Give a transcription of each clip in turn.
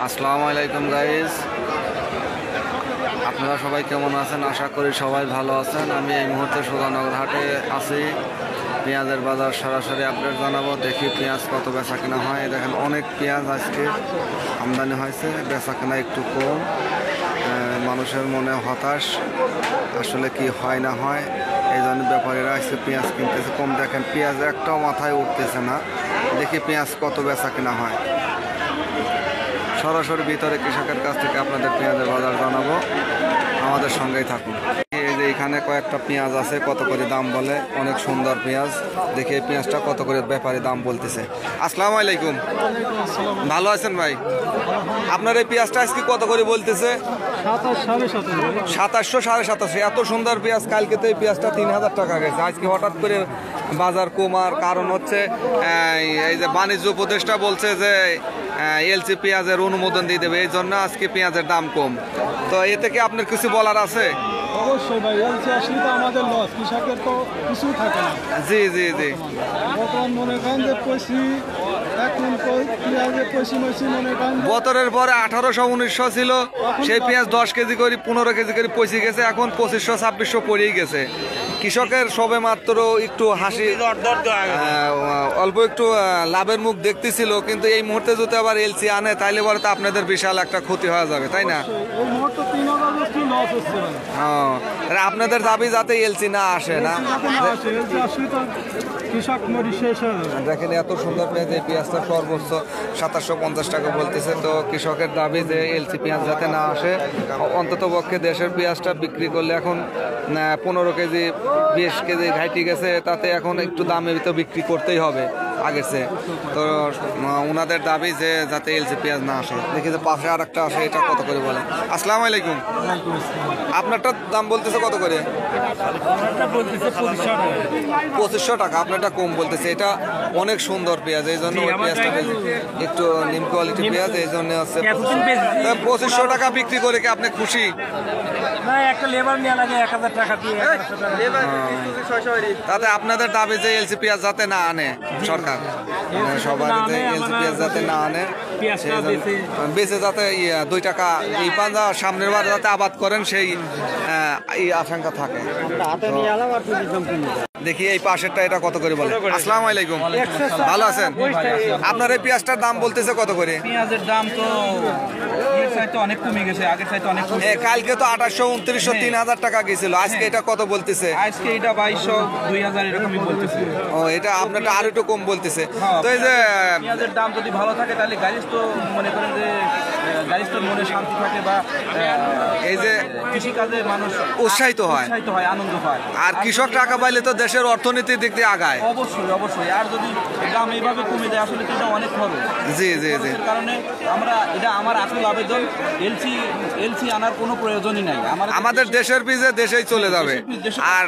আসসালামু আলাইকুম গাইস, আপনারা সবাই কেমন আছেন? আশা করি সবাই ভালো আছেন। আমি এই মুহূর্তে সুধানগর হাটে আছি। পেঁয়াজের বাজার সরাসরি আপডেট জানাবো। দেখি পেঁয়াজ কত বেচা কেনা হয়। দেখেন অনেক পেঁয়াজ আজকে আমদানি হয়েছে, বেচা কেনা একটু কম। মানুষের মনে হতাশ, আসলে কি হয় না হয়, এই জন্য ব্যাপারীরা আজকে পেঁয়াজ কিনতেছে কম। দেখেন পেঁয়াজ একটাও মাথায় উঠতেছে না। দেখি পেঁয়াজ কত বেচা কেনা হয়। সরাসরি ভিতরে কৃষকের কাছ থেকে আপনাদের পেঁয়াজের বাজার জানাবো, আমাদের সঙ্গেই থাকুন। এই যে এখানে কয়েকটা পেঁয়াজ আছে, কত করে দাম বলে। অনেক সুন্দর পেঁয়াজ। দেখি এই পেঁয়াজটা কত করে ব্যাপারী দাম বলতেছে। আসসালামু আলাইকুম, ভালো আছেন ভাই? আপনার এই পেঁয়াজটা আজকে কত করে বলতেছে? 2700, 2750। এত সুন্দর পেঁয়াজ, কালকে তো এই পেঁয়াজটা 3000 টাকা গেছে। আজকে হঠাৎ করে বাজার কমার কারণ হচ্ছে এই যে বাণিজ্য উপদেষ্টা বলছে যে এলসি পেঁয়াজের অনুমোদন দিয়ে দেবে, এই জন্য আজকে পেঁয়াজের দাম কম। তো এতে কি আপনার কিছু বলার আছে? অবশ্যই ভাই, এলসি আসলে তো আমাদের লস, কৃষকের তো কিছুই থাকে না। জি জি জি। বর্তমান মনে করেন যে বছরের পরে 1800-1900 ছিল, সেই পেঁয়াজ 10 কেজি করে 15 কেজি করে পচে গেছে, এখন 2500-2600 পড়েই গেছে। কৃষকের সবে মাত্র একটু হাসি, অল্প একটু লাভের মুখ দেখতেছিল, কিন্তু এই মুহূর্তে যদি আবার এলসি আনে তাইলে পরে তো আপনাদের বিশাল একটা ক্ষতি হয়ে যাবে, তাই না? আপনাদের দাবি যাতে এলসি না আসে না। দেখেন এত সুন্দর পেঁয়াজ, এই পেঁয়াজটা সর্বোচ্চ 2750 টাকা বলতেছে। তো কৃষকের দাবি যে এলসি পেঁয়াজ যাতে না আসে, অন্তত পক্ষে দেশের পেঁয়াজটা বিক্রি করলে এখন 15 কেজি 20 কেজি ঘাইটি গেছে, তাতে এখন একটু দামে তো বিক্রি করতেই হবে আগের চেয়ে। তো ওনাদের দাবি যে যাতে এলসি পেঁয়াজ না আসে। দেখি যে পাশে আর একটা আসে, এটা কত করে বলে। আসসালামু আলাইকুম, আপনারটা দাম বলতেছে কত করে? 2500 টাকা। আপনারটা কম বলতেছে। এটা অনেক সুন্দর পেঁয়াজ, এই জন্য পেঁয়াজটা একটু নিম কোয়ালিটি পেঁয়াজ, এই জন্য হচ্ছে 2500 টাকা বিক্রি করে কি আপনি খুশি? তাতে আপনাদের দাবি যে এলসি পেঁয়াজ যাতে না আনে সরকার, সবার এলসি পেঁয়াজ যাতে না আনে, বেঁচে যাতে 2 টাকা এই পাঞ্জা সামনের বার যাতে আবাদ করেন, সেই আশঙ্কা থাকে। দেখি এই পাশেরটা, এটা কত করে বলে। আসসালামু আলাইকুম, ভালো আছেন? আপনার এই পেঁয়াজটার দাম বলতেছে কত করে? পেঁয়াজের দাম তো অনেক কমে গেছে, আগের চাইতে অনেক। কালকে তো 2800, 2900, 3000 টাকা গেছিল, আজকে এটা কত বলতেছে? আজকে এটা 2200, 2000 এরকমই বলতেছে। ও, এটা আপনারটা আর একটু কম বলতেছে। তো এই যে পেঁয়াজের দাম যদি ভালো থাকে তাহলে গাড়ি তো মনে করেন যে গাড়ির মনে শান্তি থাকে, বা এই যে কৃষিকাজে মানুষ উৎসাহিত হয়, আনন্দ পায়। আর কৃষক টাকা পাইলে তো দেশের অর্থনীতির দিক দিয়ে আগায়। অবশ্যই অবশ্যই। আর যদি দাম এইভাবে কমে যায় আসলে এটা অনেক হবে। জি জি জি। কারণে আমরা এটা আমার আসল আবেদন, এলসি আনার কোনো প্রয়োজনই নাই। আমাদের দেশের বীজে দেশেই চলে যাবে। আর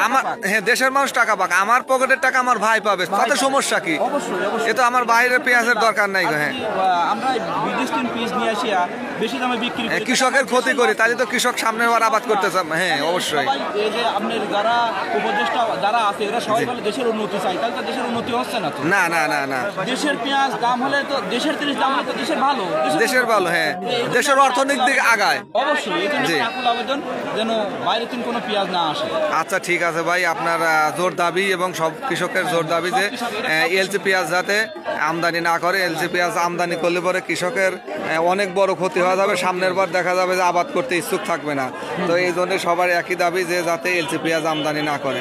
আমার দেশের মানুষ টাকা পাক, আমার পকেটের টাকা আমার ভাই পাবে, তাতে সমস্যা কি? অবশ্যই অবশ্যই। এ তো আমার বাইরের পেঁয়াজের দরকার নাই। হ্যাঁ, আমরা বিদেশ থেকে পেঁয়াজ নিয়ে আসি আর বেশি দামে বিক্রি করি, কৃষকের ক্ষতি করি, তাহলে তো কৃষক সামনের বার আবাদ করতে চান। হ্যাঁ অবশ্যই। এই যে আপনার যারা উপদেষ্টা যারা আছে, এরা সবাই বলে দেশের উন্নতি চাই, তাহলে তো দেশের উন্নতি হচ্ছে না। না না না না, দেশের পেঁয়াজ দাম হলে তো দেশের দাম হলে তো দেশের ভালো, দেশের ভালো। হ্যাঁ, দেশের অর্থনৈতিক দিক আগায়। অবশ্যই। এই জন্য আকুল আবেদন যেন বাইরে থেকে কোনো পেঁয়াজ না আসে। আচ্ছা ঠিক আছে ভাই, আপনার জোর দাবি এবং সব কৃষকের জোর দাবি যে এলসি পেঁয়াজ যাতে আমদানি না করে। এলসি পেঁয়াজ আমদানি করলে পরে কৃষকের অনেক বড় ক্ষতি হয়ে যাবে, সামনের বার দেখা যাবে যে আবাদ করতে ইচ্ছুক থাকবে না। তো এই জন্য সবার একই দাবি যে যাতে এলসি পেঁয়াজ আমদানি না করে।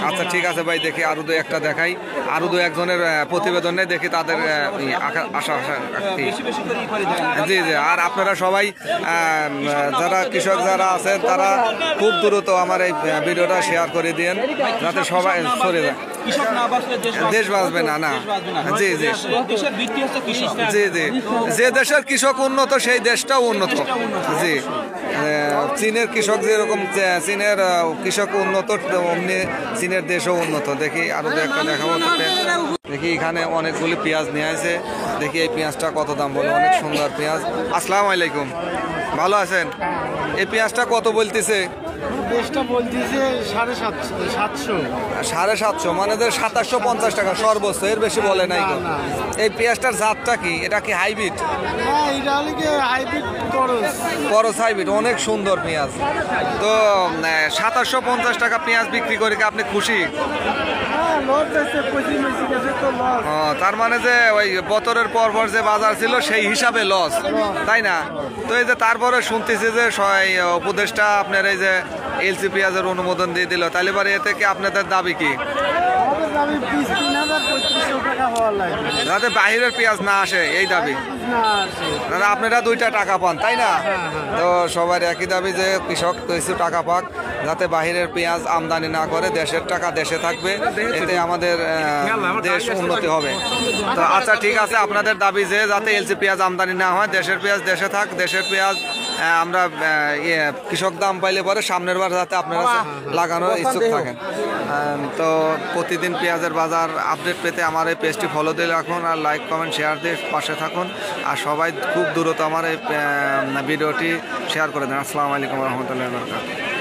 আচ্ছা ঠিক আছে ভাই, দেখি আরো 2-1টা দেখাই, আরো 2-1 জনের প্রতিবেদনে দেখি তাদের আশা। জি জি। আর আপনারা সবাই যারা কৃষক যারা আছেন তারা খুব দ্রুত আমার এই ভিডিওটা শেয়ার করে দিন, যাতে সবাই সরে যায়। দেশ বাঁচবে না। না, জি জি জি জি। যে দেশের কৃষক উন্নত সেই দেশটাও উন্নত। জি, চীনের কৃষক যেরকম চীনের কৃষক উন্নত, অমনি চীনের দেশও উন্নত। দেখি আরো 2-1টা দেখাবো। দেখি এখানে অনেকগুলি পেঁয়াজ নিয়ে আসে, দেখি এই পেঁয়াজটা কত দাম বলে। অনেক সুন্দর পেঁয়াজ। আসসালামু আলাইকুম, ভালো আছেন? এই পেঁয়াজটা কত বলতেছে? দেশটা বলতেছে 750। 750, মানে আপনাদের 2750 টাকা সর্বোচ্চ, এর বেশি বলে নাই গো। এই পেঁয়াজটার জাতটা কি? এটা কি হাইব্রিড? হ্যাঁ, এটা হলে কি হাইব্রিড করস। করস হাইব্রিড, অনেক সুন্দর পেঁয়াজ। তো 2750 টাকা পেঁয়াজ বিক্রি করে কি আপনি খুশি? হ্যাঁ, লস আছে, পঁচিশ গেছে তো লস। ও, তার মানে যে ওই বছরের পর পর যে বাজার ছিল সেই হিসাবে লস, তাই না? তো এই যে তারপরে শুনতেছি যে উপদেষ্টা আপনার এই যে এলসি পেঁয়াজের অনুমোদন দিয়ে দিল, তাহলে এবার এতে কি আপনাদের দাবি কি? আমাদের দাবি পিস 3300 টাকা হওয়ার লাগবে। যাতে বাহিরের পেঁয়াজ না আসে, এই দাবি। না আসে। দাদা আপনারা 2টা টাকা পান, তাই না? তো সবার একই দাবি যে কৃষক কিছু টাকা পাক, যাতে বাহিরের পেঁয়াজ আমদানি না করে, দেশের টাকা দেশে থাকবে, এতে আমাদের দেশ উন্নতি হবে। তো আচ্ছা ঠিক আছে, আপনাদের দাবি যে যাতে এলসি পেঁয়াজ আমদানি না হয়, দেশের পেঁয়াজ দেশে থাক, দেশের পেঁয়াজ আমরা কৃষক দাম পাইলে পরে সামনের বার যাতে আপনারা লাগানোর ইচ্ছুক থাকেন। তো প্রতিদিন পেঁয়াজের বাজার আপডেট পেতে আমার এই পেজটি ফলো দিয়ে রাখুন, আর লাইক কমেন্ট শেয়ার দিয়ে পাশে থাকুন, আর সবাই খুব দ্রুত আমার এই ভিডিওটি শেয়ার করে দেন। আসসালামু আলাইকুম রহমতুল্লাহ।